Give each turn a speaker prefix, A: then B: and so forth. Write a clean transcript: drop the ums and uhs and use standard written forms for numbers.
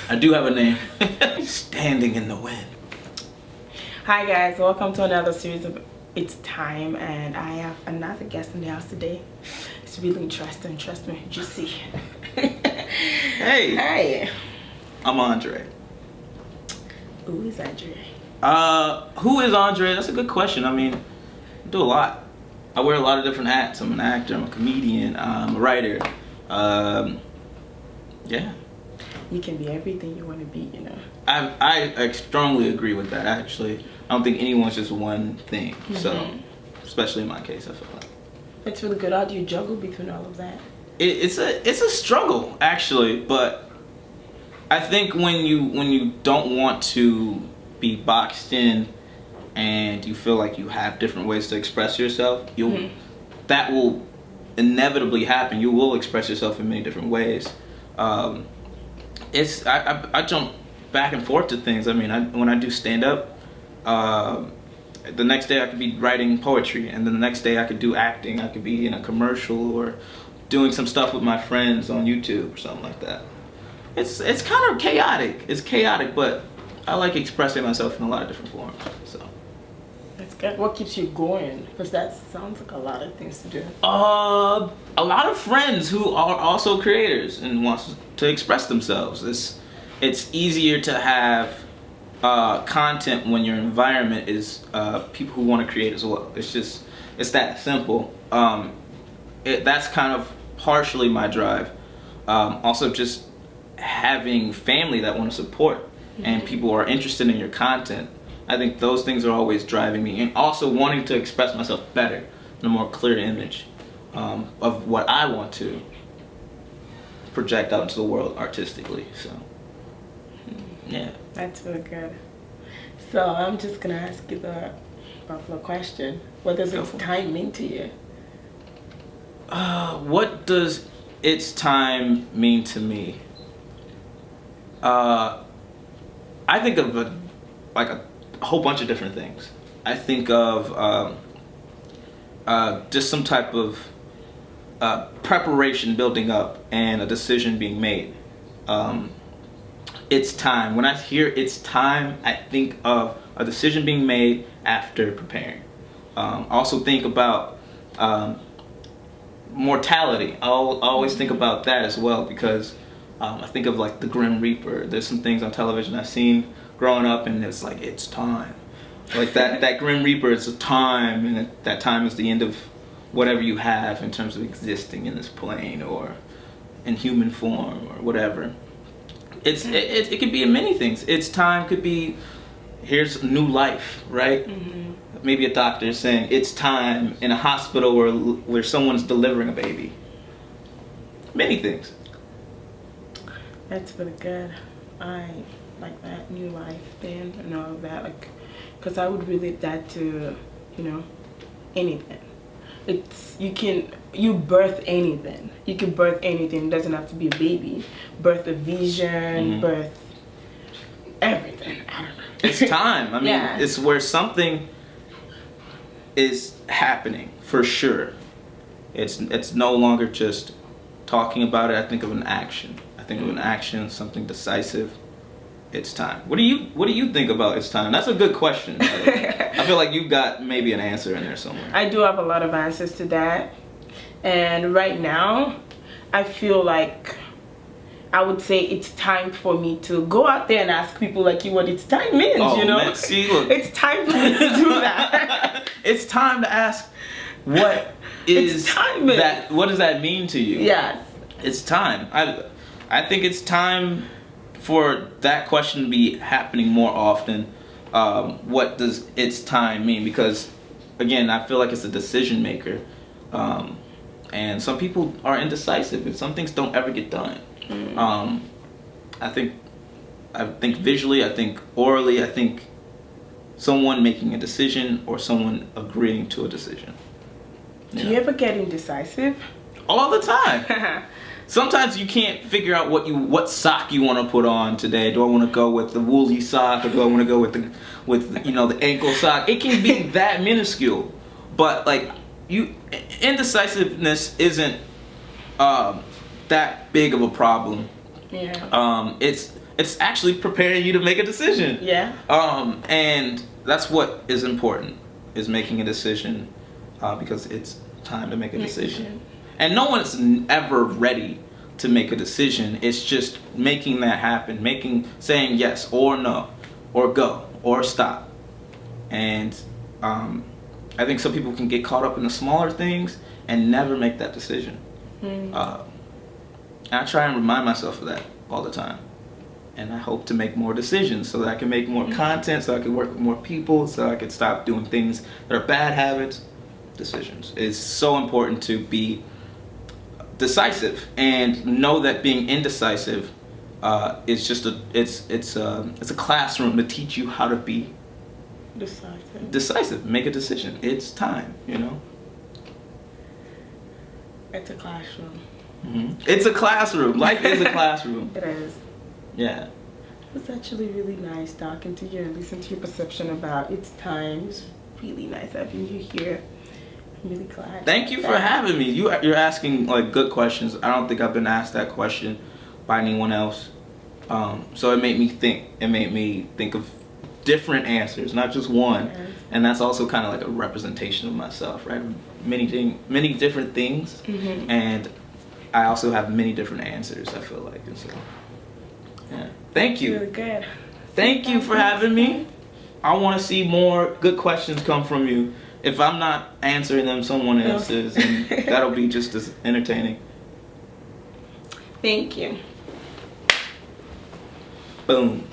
A: I do have a name. Standing in the wind.
B: Hi guys, welcome to another series of It's Time, and I have another guest in the house today. It's really interesting, trust me, juicy.
A: Hey.
B: Hi.
A: I'm Andre.
B: Who is Andre?
A: Who is Andre? That's a good question. I mean, I do a lot. I wear a lot of different hats. I'm an actor, I'm a comedian, I'm a writer. Yeah.
B: You can be everything you want to be, you know.
A: I strongly agree with that, actually. I don't think anyone's just one thing. So, especially in my case, I feel like.
B: It's really good. How do you juggle between all of that?
A: It's a struggle, actually, but I think when you don't want to be boxed in and you feel like you have different ways to express yourself, that will inevitably happen. You will express yourself in many different ways. I jump back and forth to things. I mean, when I do stand up, the next day I could be writing poetry, and then the next day I could do acting. I could be in a commercial or doing some stuff with my friends on YouTube or something like that. It's kind of chaotic. It's chaotic, but I like expressing myself in a lot of different forms. So
B: That's good. What keeps you going? Because that sounds like a lot of things to do.
A: a lot of friends who are also creators and wants to express themselves. It's easier to have content when your environment is people who want to create as well. It's that simple. That's kind of partially my drive. Also, just having family that want to support and people who are interested in your content. I think those things are always driving me, and also wanting to express myself better in a more clear image of what I want to project out into the world artistically. So yeah,
B: That's really good. So I'm just gonna ask you the popular question. What does
A: Go
B: It's
A: for it.
B: Time mean to you?
A: what does It's Time mean to me? I think of a whole bunch of different things. I think of just some type of preparation building up and a decision being made. It's time. When I hear it's time, I think of a decision being made after preparing. Also think about mortality. I'll always think about that as well, because I think of like the Grim Reaper. There's some things on television I've seen growing up, and it's like, it's time. Like that Grim Reaper is a time, and that time is the end of whatever you have in terms of existing in this plane or in human form or whatever. It could be in many things. It's time could be, here's new life, right? Maybe a doctor is saying it's time in a hospital where someone's delivering a baby. Many things.
B: That's really good. I like that new life thing and all of that, like, because I would relate that to, you know, anything. It's you birth anything. You can birth anything. It doesn't have to be a baby. Birth a vision. Birth everything. I don't know.
A: It's time. I mean,
B: Yeah.
A: It's where something is happening for sure. It's no longer just talking about it. I think of an action. I think of an action, something decisive. It's time. What do you think about it's time? That's a good question. I feel like you've got maybe an answer in there somewhere.
B: I do have a lot of answers to that, and right now I feel like I would say it's time for me to go out there and ask people like you what it's time means. You know,
A: Man, see, look.
B: It's time for me to do that.
A: It's time to ask what is
B: time.
A: that? What does that mean to you?
B: Yes.
A: It's time. I think it's time for that question to be happening more often. What does it's time mean? Because again, I feel like it's a decision maker, and some people are indecisive, and some things don't ever get done. I think visually, I think orally, I think someone making a decision or someone agreeing to a decision.
B: Do you ever get indecisive?
A: All the time. sometimes you can't figure out what sock you want to put on today. Do I want to go with the woolly sock, or do I want to go with the ankle sock? It can be that minuscule, but like indecisiveness isn't that big of a problem.
B: Yeah.
A: It's actually preparing you to make a decision.
B: Yeah.
A: And that's what is important, is making a decision, because it's time to make a decision. And no one's ever ready to make a decision. It's just making that happen, saying yes or no, or go or stop. And I think some people can get caught up in the smaller things and never make that decision. And I try and remind myself of that all the time. And I hope to make more decisions so that I can make more content, so I can work with more people, so I can stop doing things that are bad habits. Decisions. It's so important to be decisive and know that being indecisive is just it's a classroom to teach you how to be decisive. Make a decision. It's time,
B: It's a classroom.
A: It's a classroom. Life is a classroom.
B: It is.
A: Yeah.
B: It was actually really nice talking to you and listening to your perception about it's time. It's really nice having you here. I'm really glad.
A: Thank you for having me. You're asking like good questions. I don't think I've been asked that question by anyone else. So it made me think. It made me think of different answers, not just one. Yes. And that's also kind of like a representation of myself, right? Many different things, and I also have many different answers. I feel like, and so yeah. Thank you.
B: Really good.
A: Thank you for having me. I want to see more good questions come from you. If I'm not answering them, someone else is, and that'll be just as entertaining.
B: Thank you.
A: Boom.